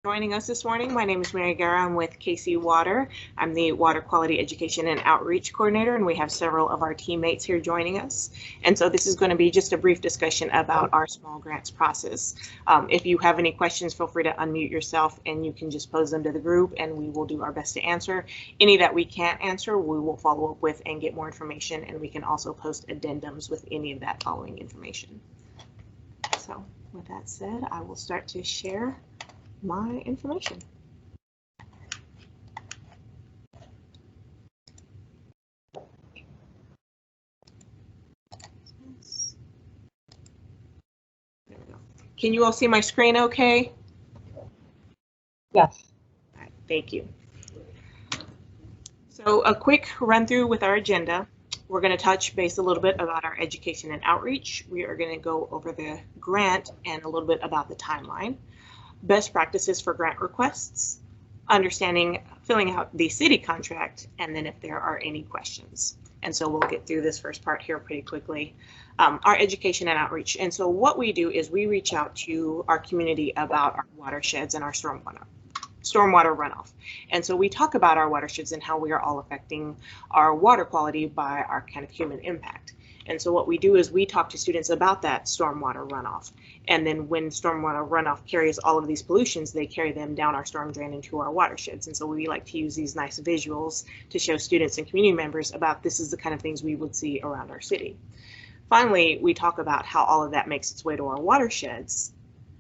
Joining us this morning. My name is Mary Guerra. I'm with KC Water. I'm the Water Quality Education and Outreach Coordinator, and we have several of our teammates here joining us. And so this is going to be just a brief discussion about our small grants process. If you have any questions, feel free to unmute yourself and you can just pose them to the group and we will do our best to answer. Any that we can't answer, we will follow up with and get more information, and we can also post addendums with any of that following information. So with that said, I will start to share my information. There we go. Can you all see my screen okay? Yes. All right, thank you. So a quick run through with our agenda. We're going to touch base a little bit about our education and outreach. We are going to go over the grant and a little bit about the timeline. Best practices for grant requests, understanding filling out the city contract, and then if there are any questions. And so we'll get through this first part here pretty quickly. Our education and outreach. And so what we do is we reach out to our community about our watersheds and our stormwater runoff. And so we talk about our watersheds and how we are all affecting our water quality by our kind of human impact. And so what we do is we talk to students about that stormwater runoff. And then when stormwater runoff carries all of these pollutions, they carry them down our storm drain into our watersheds. And so we like to use these nice visuals to show students and community members about this is the kind of things we would see around our city. Finally, we talk about how all of that makes its way to our watersheds,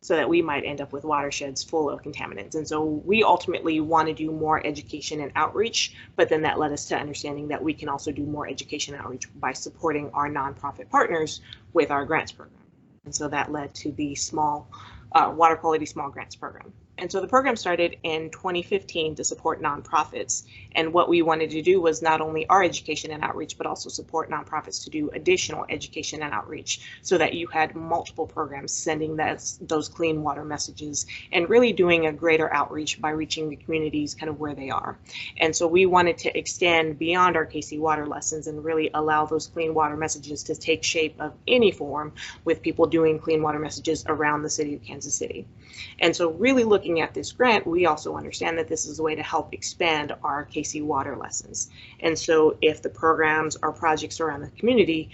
so that we might end up with watersheds full of contaminants. And so we ultimately want to do more education and outreach, but then that led us to understanding that we can also do more education and outreach by supporting our nonprofit partners with our grants program. And so that led to the small water quality small grants program. And so the program started in 2015 to support nonprofits. And what we wanted to do was not only our education and outreach, but also support nonprofits to do additional education and outreach so that you had multiple programs sending those clean water messages and really doing a greater outreach by reaching the communities kind of where they are. And so we wanted to extend beyond our KC Water lessons and really allow those clean water messages to take shape of any form with people doing clean water messages around the city of Kansas City. And so really looking at this grant, we also understand that this is a way to help expand our KC Water lessons. And so if the programs or projects around the community,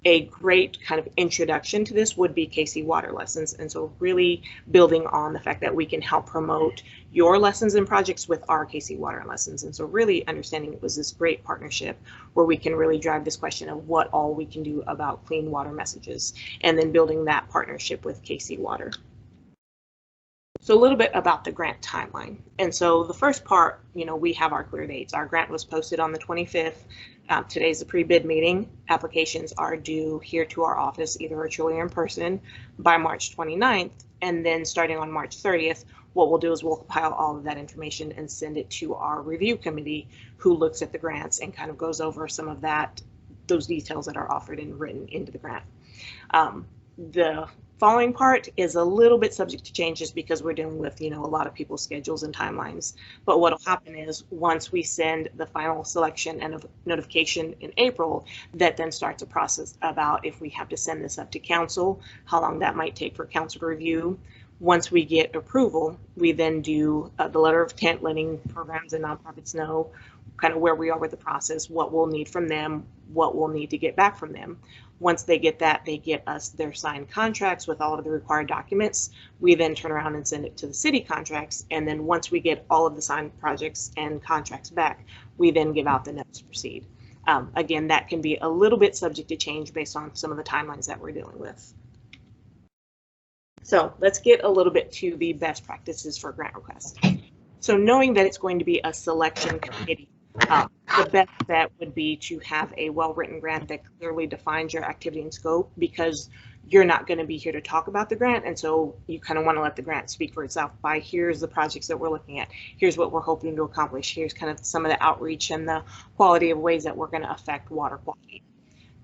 a great kind of introduction to this would be KC Water lessons. And so really building on the fact that we can help promote your lessons and projects with our KC Water lessons. And so really understanding it was this great partnership where we can really drive this question of what all we can do about clean water messages, and then building that partnership with KC Water. So a little bit about the grant timeline. And so the first part, we have our clear dates. Our grant was posted on the 25th. Today's the pre-bid meeting. Applications are due here to our office, either virtually or in person, by March 29th. And then starting on March 30th, what we'll do is we'll compile all of that information and send it to our review committee, who looks at the grants and kind of goes over some of those details that are offered and written into the grant. The following part is a little bit subject to changes because we're dealing with, a lot of people's schedules and timelines. But what will happen is once we send the final selection and a notification in April, that then starts a process about if we have to send this up to council, how long that might take for council to review. Once we get approval, we then do the letter of intent, letting programs and nonprofits know kind of where we are with the process, what we'll need from them, what we'll need to get back from them. Once they get that, they get us their signed contracts with all of the required documents. We then turn around and send it to the city contracts. And then once we get all of the signed projects and contracts back, we then give out the notice to proceed. Again, that can be a little bit subject to change based on some of the timelines that we're dealing with. So let's get a little bit to the best practices for grant requests. So knowing that it's going to be a selection committee, the best bet would be to have a well-written grant that clearly defines your activity and scope, because you're not going to be here to talk about the grant. And so you kind of want to let the grant speak for itself by here's the projects that we're looking at. Here's what we're hoping to accomplish. Here's kind of some of the outreach and the quality of ways that we're going to affect water quality.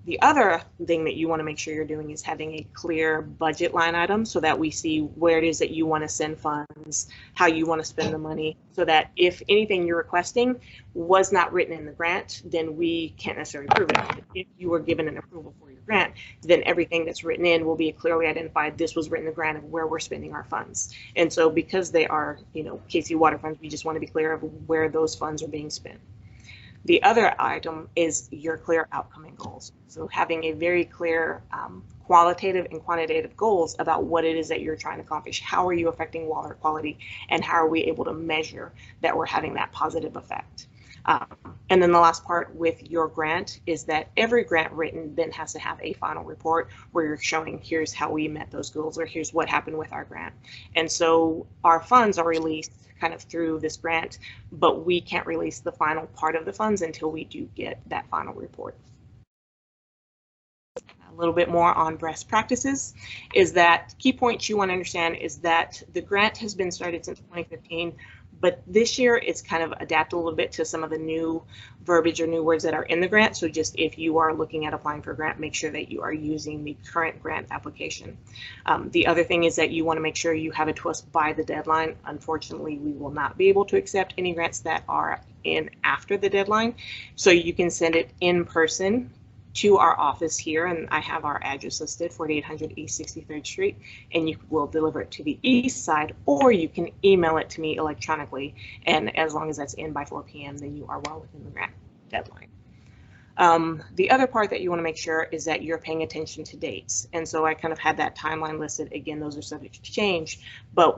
The other thing that you want to make sure you're doing is having a clear budget line item so that we see where it is that you want to send funds, how you want to spend the money, so that if anything you're requesting was not written in the grant, then we can't necessarily approve it. If you were given an approval for your the grant, then everything that's written in will be clearly identified. This was written in the grant of where we're spending our funds. And so because they are, KC water funds, we just want to be clear of where those funds are being spent. The other item is your clear outcome and goals. So having a very clear qualitative and quantitative goals about what it is that you're trying to accomplish. How are you affecting water quality, and how are we able to measure that we're having that positive effect? And then the last part with your grant is that every grant written then has to have a final report where you're showing here's how we met those goals, or here's what happened with our grant. And so our funds are released kind of through this grant, but we can't release the final part of the funds until we do get that final report. A little bit more on best practices is that key points you want to understand is that the grant has been started since 2015, but this year it's kind of adapted a little bit to some of the new verbiage or new words that are in the grant. So just if you are looking at applying for a grant, make sure that you are using the current grant application. The other thing is that you want to make sure you have it to us by the deadline. Unfortunately, we will not be able to accept any grants that are in after the deadline. So you can send it in person to our office here, and I have our address listed, 4800 East 63rd Street, and you will deliver it to the east side, or you can email it to me electronically, and as long as that's in by 4 p.m., then you are well within the grant deadline. The other part that you want to make sure is that you're paying attention to dates, and so I kind of had that timeline listed. Again, those are subject to change, but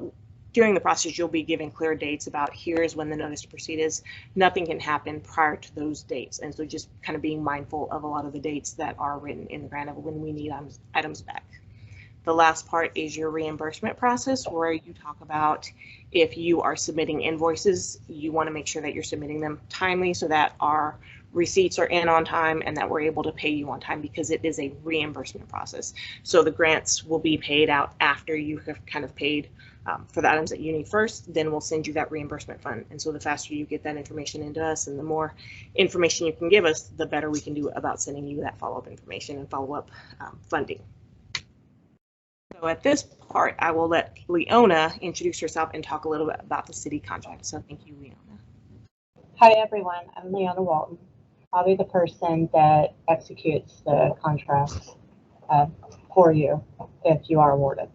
during the process, you'll be given clear dates about here's when the notice to proceed is. Nothing can happen prior to those dates. And so just kind of being mindful of a lot of the dates that are written in the grant of when we need items back. The last part is your reimbursement process, where you talk about if you are submitting invoices, you want to make sure that you're submitting them timely so that our receipts are in on time and that we're able to pay you on time, because it is a reimbursement process. So the grants will be paid out after you have kind of paid for the items that you need first, then we'll send you that reimbursement fund. And so the faster you get that information into us and the more information you can give us, the better we can do about sending you that follow-up information and follow-up funding. So at this part, I will let Leona introduce herself and talk a little bit about the city contract. So thank you, Leona. Hi, everyone. I'm Leona Walton. I'll be the person that executes the contracts for you if you are awarded.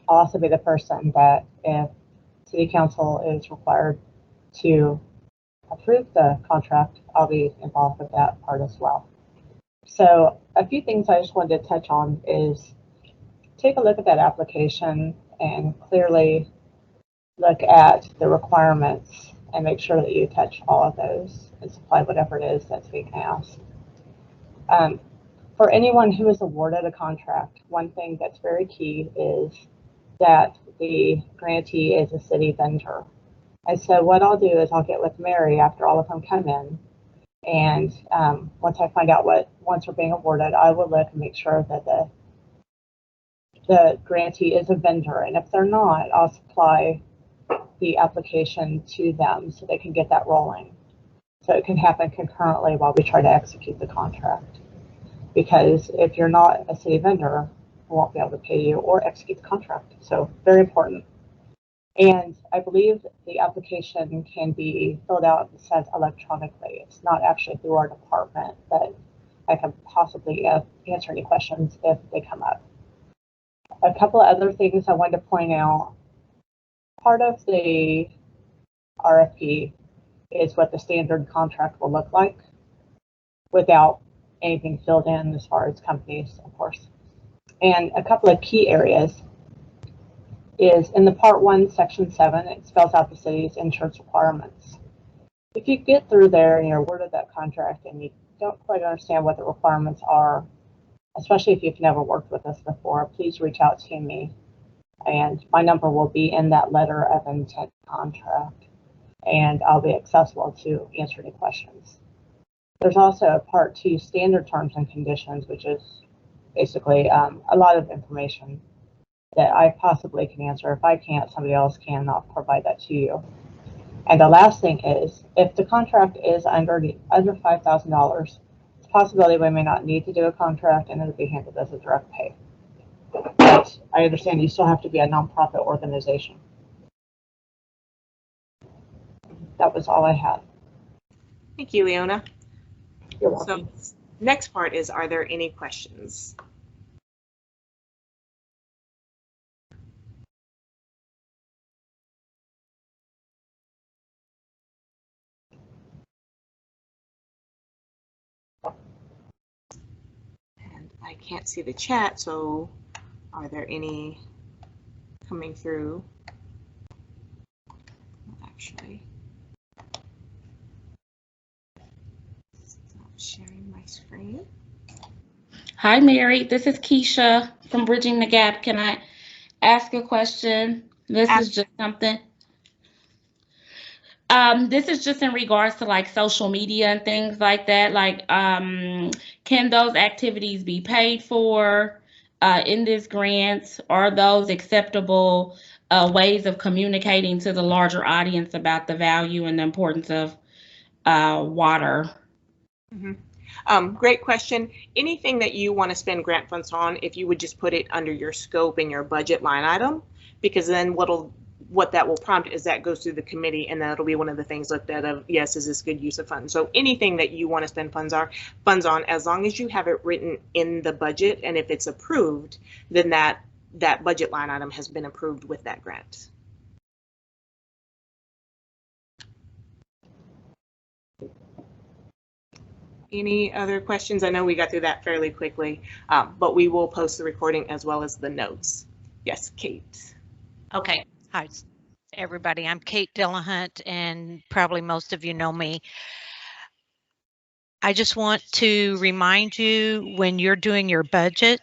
I'll also be the person that, if City Council is required to approve the contract, I'll be involved with that part as well. So a few things I just wanted to touch on is take a look at that application and clearly look at the requirements and make sure that you touch all of those and supply whatever it is that's being asked. For anyone who is awarded a contract, one thing that's very key is that the grantee is a city vendor. And so what I'll do is I'll get with Mary after all of them come in, and once I find out once we're being awarded, I will look and make sure that the grantee is a vendor. And if they're not, I'll supply the application to them so they can get that rolling. So it can happen concurrently while we try to execute the contract. Because if you're not a city vendor, we won't be able to pay you or execute the contract. So very important. And I believe the application can be filled out and sent electronically. It's not actually through our department, but I can possibly answer any questions if they come up. A couple of other things I wanted to point out. Part of the RFP is what the standard contract will look like without anything filled in as far as companies, of course. And a couple of key areas is in the Part 1, Section 7, it spells out the city's insurance requirements. If you get through there and you're awarded that contract and you don't quite understand what the requirements are, especially if you've never worked with us before, please reach out to me. And my number will be in that letter of intent contract, and I'll be accessible to answer any questions. There's also a Part 2 standard terms and conditions, which is basically a lot of information that I possibly can answer. If I can't, somebody else can, and I'll provide that to you. And the last thing is, if the contract is under $5,000, it's a possibility we may not need to do a contract and it'll be handled as a direct pay. But I understand you still have to be a nonprofit organization. That was all I had. Thank you, Leona. You're welcome. So Next part is, are there any questions? And I can't see the chat, so are there any coming through? Actually, stop sharing my screen. Hi, Mary. This is Keisha from Bridging the Gap. Can I ask a question? This is just something. This is just in regards to like social media and things like that. Like, can those activities be paid for in this grant? Are those acceptable ways of communicating to the larger audience about the value and the importance of water? Great question. Anything that you want to spend grant funds on, if you would just put it under your scope and your budget line item, because then what that will prompt is that goes through the committee, and that'll be one of the things looked at of, yes, is this good use of funds? So anything that you want to spend funds on, as long as you have it written in the budget, and if it's approved, then that budget line item has been approved with that grant. Any other questions? I know we got through that fairly quickly, but we will post the recording as well as the notes. Yes, Kate. Okay. Hi, everybody. I'm Kate Dillahunt, and probably most of you know me. I just want to remind you, when you're doing your budget,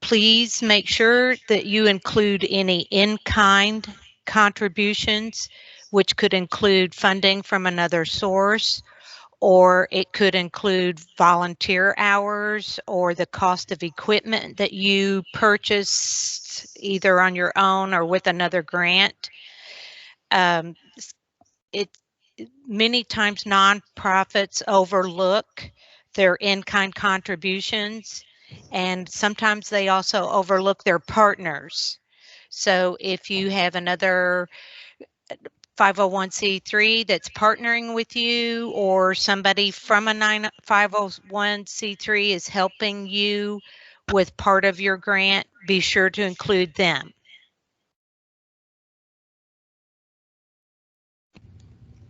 please make sure that you include any in-kind contributions, which could include funding from another source, or it could include volunteer hours or the cost of equipment that you purchased either on your own or with another grant. Many times nonprofits overlook their in-kind contributions, and sometimes they also overlook their partners. So if you have another 501c3 that's partnering with you, or somebody from a 501c3 is helping you with part of your grant, be sure to include them.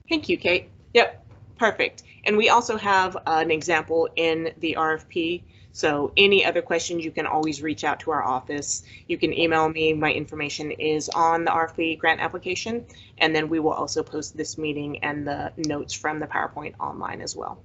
Thank you, Kate. Yep, perfect. And we also have an example in the RFP. So any other questions, you can always reach out to our office. You can email me. My information is on the RFP grant application. And then we will also post this meeting and the notes from the PowerPoint online as well.